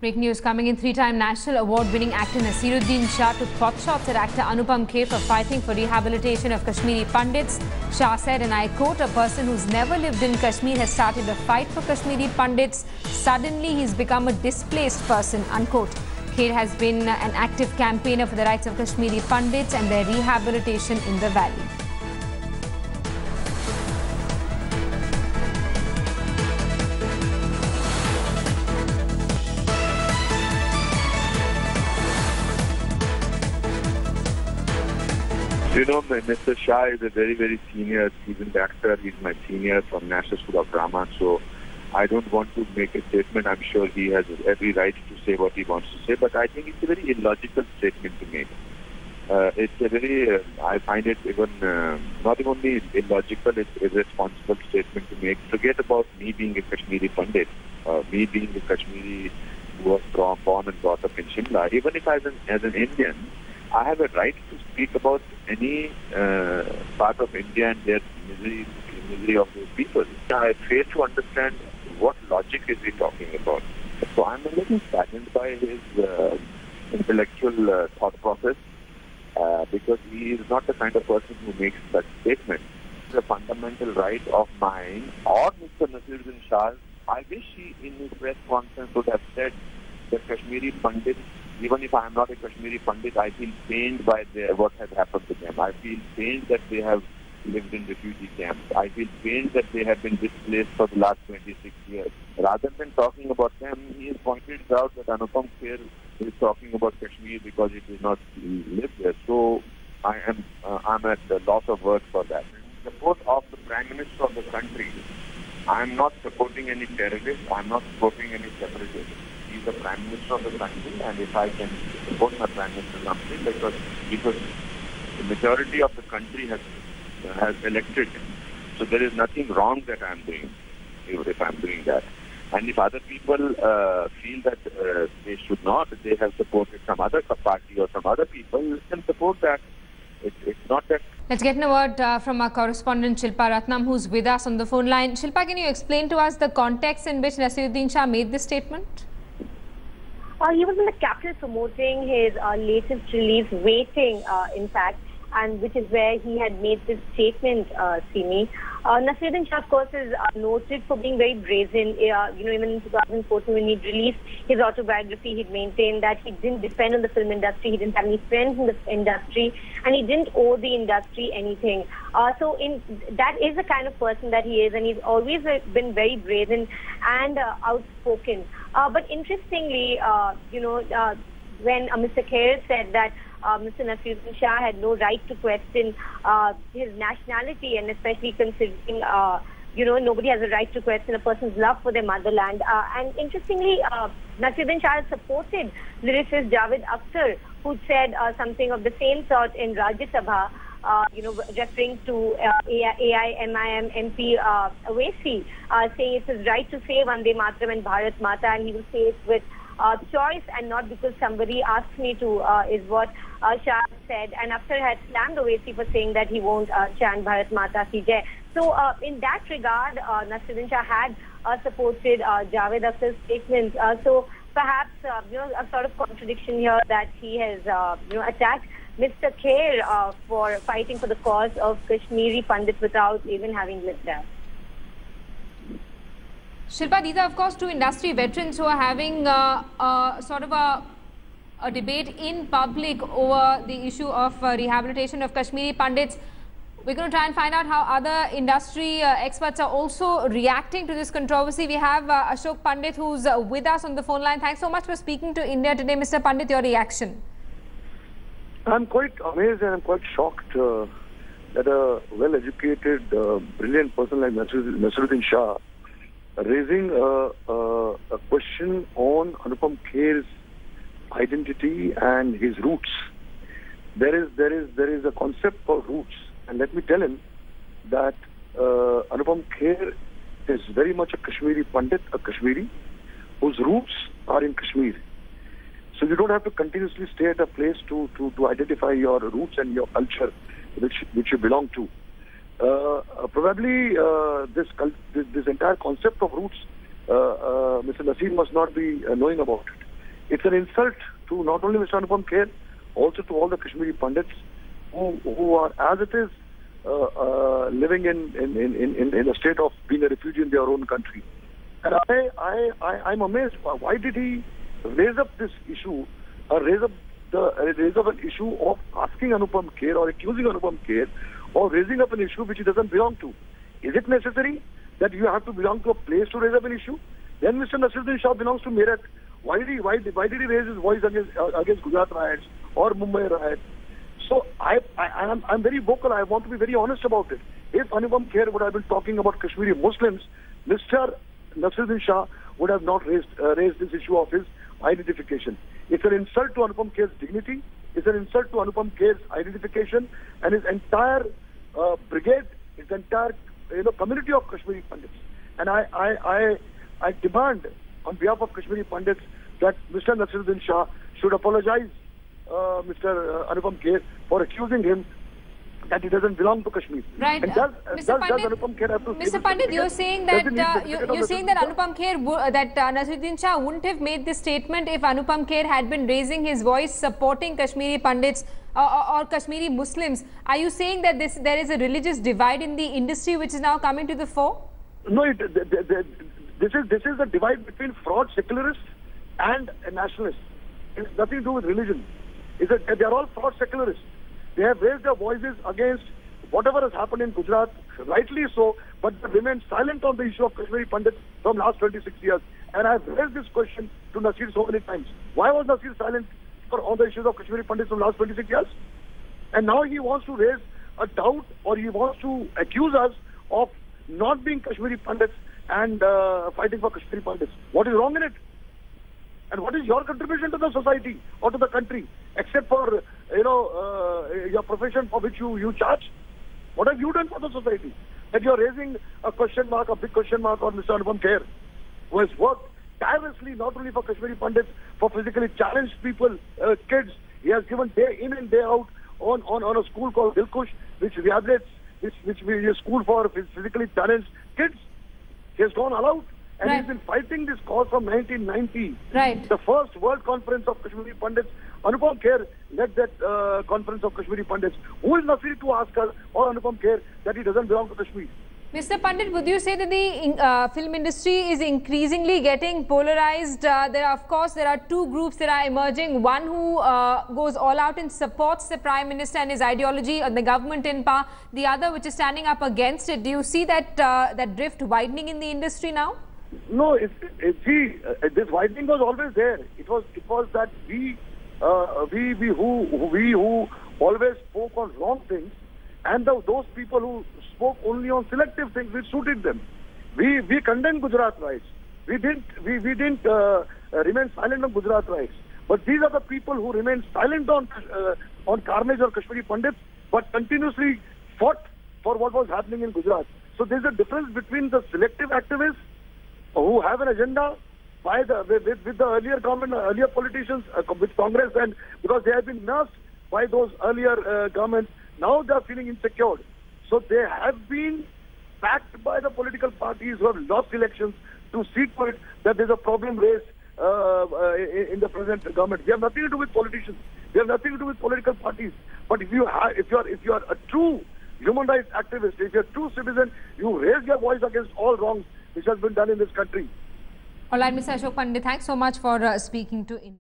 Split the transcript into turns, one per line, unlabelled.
Breaking news coming in. Three-time national award-winning actor Naseeruddin Shah took potshots at actor Anupam Kher for fighting for rehabilitation of Kashmiri Pandits. Shah said, and I quote, "A person who's never lived in Kashmir has started a fight for Kashmiri Pandits. Suddenly he's become a displaced person," unquote. Kher has been an active campaigner for the rights of Kashmiri Pandits and their rehabilitation in the valley.
You know, Mr. Shah is a very, very senior, seasoned actor. He's my senior from National School of Drama. So I don't want to make a statement. I'm sure he has every right to say what he wants to say. But I think it's a very illogical statement to make. It's a very, I find it even not only illogical, it's an irresponsible statement to make. Forget about me being a Kashmiri Pandit, me being a Kashmiri who was born and brought up in Shimla. Even if as an Indian, I have a right to speak about any part of India and their misery of those people. I fail to understand what logic is he talking about. So I'm a little saddened by his intellectual thought process because he is not the kind of person who makes such statements. It's a fundamental right of mine or Mr. Naseeruddin Shah. I wish he in his press conference would have said that Kashmiri Pandits, even if I am not a Kashmiri Pandit, I feel pained by what has happened to them. I feel pained that they have lived in refugee camps. I feel pained that they have been displaced for the last 26 years. Rather than talking about them, he has pointed out that Anupam Kher is talking about Kashmir because he did not live there. So I'm at the loss of words for that. In support of the Prime Minister of the country, I'm not supporting any terrorists. I'm not supporting any separatists. He's the Prime Minister of the country, and if I can support my Prime Minister something, because the majority of the country has elected him. So there is nothing wrong that I'm doing if I'm doing that. And if other people feel that they should not, they have supported some other party or some other people, you can support that. It's not that.
Let's get a word from our correspondent Shilpa Ratnam, who's with us on the phone line. Shilpa, can you explain to us the context in which Naseeruddin Shah made this statement?
He was in the capital promoting his latest release, Waiting, in fact, and which is where he had made this statement, Simi. Naseeruddin Shah, of course, is noted for being very brazen. Even in 2014, when he released his autobiography, he maintained that he didn't depend on the film industry, he didn't have any friends in the industry, and he didn't owe the industry anything. That is the kind of person that he is, and he's always been very brazen and outspoken. But interestingly, when Mr. Kher said that Mr. Naseeruddin Shah had no right to question his nationality, and especially considering, nobody has a right to question a person's love for their motherland. And interestingly, Naseeruddin Shah has supported lyricist Javed Akhtar, who said something of the same sort in Rajya Sabha, referring to AIMIM MP Owaisi, saying it's his right to say Vande Mataram and Bharat Mata, and he will say it with choice and not because somebody asked me to, is what Shah said. And Akhtar had slammed Owaisi for saying that he won't chant Bharat Mata Ki Jai. So in that regard, Naseeruddin Shah had supported Javed Akhtar's statements. So perhaps a sort of contradiction here that he has attacked Mr. Kher for fighting for the cause of Kashmiri Pandits without even having lived there.
Shilpa, these are of course two industry veterans who are having sort of a debate in public over the issue of rehabilitation of Kashmiri Pandits. We're going to try and find out how other industry experts are also reacting to this controversy. We have Ashok Pandit, who's with us on the phone line. Thanks so much for speaking to India Today. Mr. Pandit, your reaction?
I'm quite amazed and I'm quite shocked that a well-educated, brilliant person like Naseeruddin Shah raising a question on Anupam Kher's identity and his roots. There is a concept called roots, and let me tell him that Anupam Kher is very much a Kashmiri Pandit, a Kashmiri whose roots are in Kashmir. So you don't have to continuously stay at a place to identify your roots and your culture which you belong to. Probably this entire concept of roots, Mr. Naseer must not be knowing about it. It's an insult to not only Mr. Anupam Kher, also to all the Kashmiri Pandits who are, as it is, living in a state of being a refugee in their own country. And I'm amazed. Why did he raise up this issue, or raise up an issue of asking Anupam Kher or accusing Anupam Kher, or raising up an issue which he doesn't belong to? Is it necessary that you have to belong to a place to raise up an issue? Then Mr. Naseeruddin Shah belongs to Meerut. Why did he raise his voice against Gujarat riots or Mumbai riots? So I'm very vocal. I want to be very honest about it. If Anupam Kher would have been talking about Kashmiri Muslims, Mr. Naseeruddin Shah would have not raised this issue of his identification. It's an insult to Anupam Kher's dignity. It's an insult to Anupam Kher's identification and his entire brigade, his entire community of Kashmiri Pandits. And I demand on behalf of Kashmiri Pandits that Mr. Naseeruddin Shah should apologize Mr. Anupam Kher for accusing him that he doesn't belong to Kashmir.
Right.
And does
Pandit,
Anupam Kher have to
Mr. Pandit, you're saying that Anupam Kher, that Naseeruddin Shah wouldn't have made this statement if Anupam Kher had been raising his voice supporting Kashmiri Pandits or Kashmiri Muslims. Are you saying that there is a religious divide in the industry which is now coming to the fore?
No, this is the divide between fraud secularists and nationalists. It's nothing to do with religion. They are all fraud secularists. They have raised their voices against whatever has happened in Gujarat, rightly so, but they remain silent on the issue of Kashmiri Pandits from last 26 years. And I have raised this question to Naseer so many times. Why was Naseer silent on the issues of Kashmiri Pandits from last 26 years? And now he wants to raise a doubt, or he wants to accuse us of not being Kashmiri Pandits and fighting for Kashmiri Pandits. What is wrong in it? And what is your contribution to the society or to the country, except for your profession for which you charge? What have you done for the society that you are raising a question mark, a big question mark on Mr. Anupam Kher, who has worked tirelessly not only for Kashmiri Pandits, for physically challenged people, kids. He has given day in and day out on a school called Dilkush, which rehabilitates, which is a school for physically challenged kids. He has gone all out. And he's been fighting this cause from 1990.
Right.
The first World Conference of Kashmiri Pandits. Anupam Kher led that conference of Kashmiri Pandits. Who is Naseer to ask her or Anupam Kher that he doesn't belong to Kashmir?
Mr. Pandit, would you say that the film industry is increasingly getting polarized? There are two groups that are emerging. One who goes all out and supports the Prime Minister and his ideology and the government in power. The other which is standing up against it. Do you see that that drift widening in the industry now?
No, this widening was always there. It was that we who always spoke on wrong things, and those people who spoke only on selective things which suited them. We condemned Gujarat riots. We didn't remain silent on Gujarat riots. But these are the people who remain silent on carnage or Kashmiri Pandits, but continuously fought for what was happening in Gujarat. So there's a difference between the selective activists who have an agenda with the earlier government, earlier politicians, with Congress, and because they have been nursed by those earlier governments, now they are feeling insecure. So they have been backed by the political parties who have lost elections to see to it that there's a problem raised in the present government. We have nothing to do with politicians. We have nothing to do with political parties. But if you are a true human rights activist, if you're a true citizen, you raise your voice against all wrongs which has been done in this country.
All right, Mr. Ashok Pandit, thanks so much for speaking to India.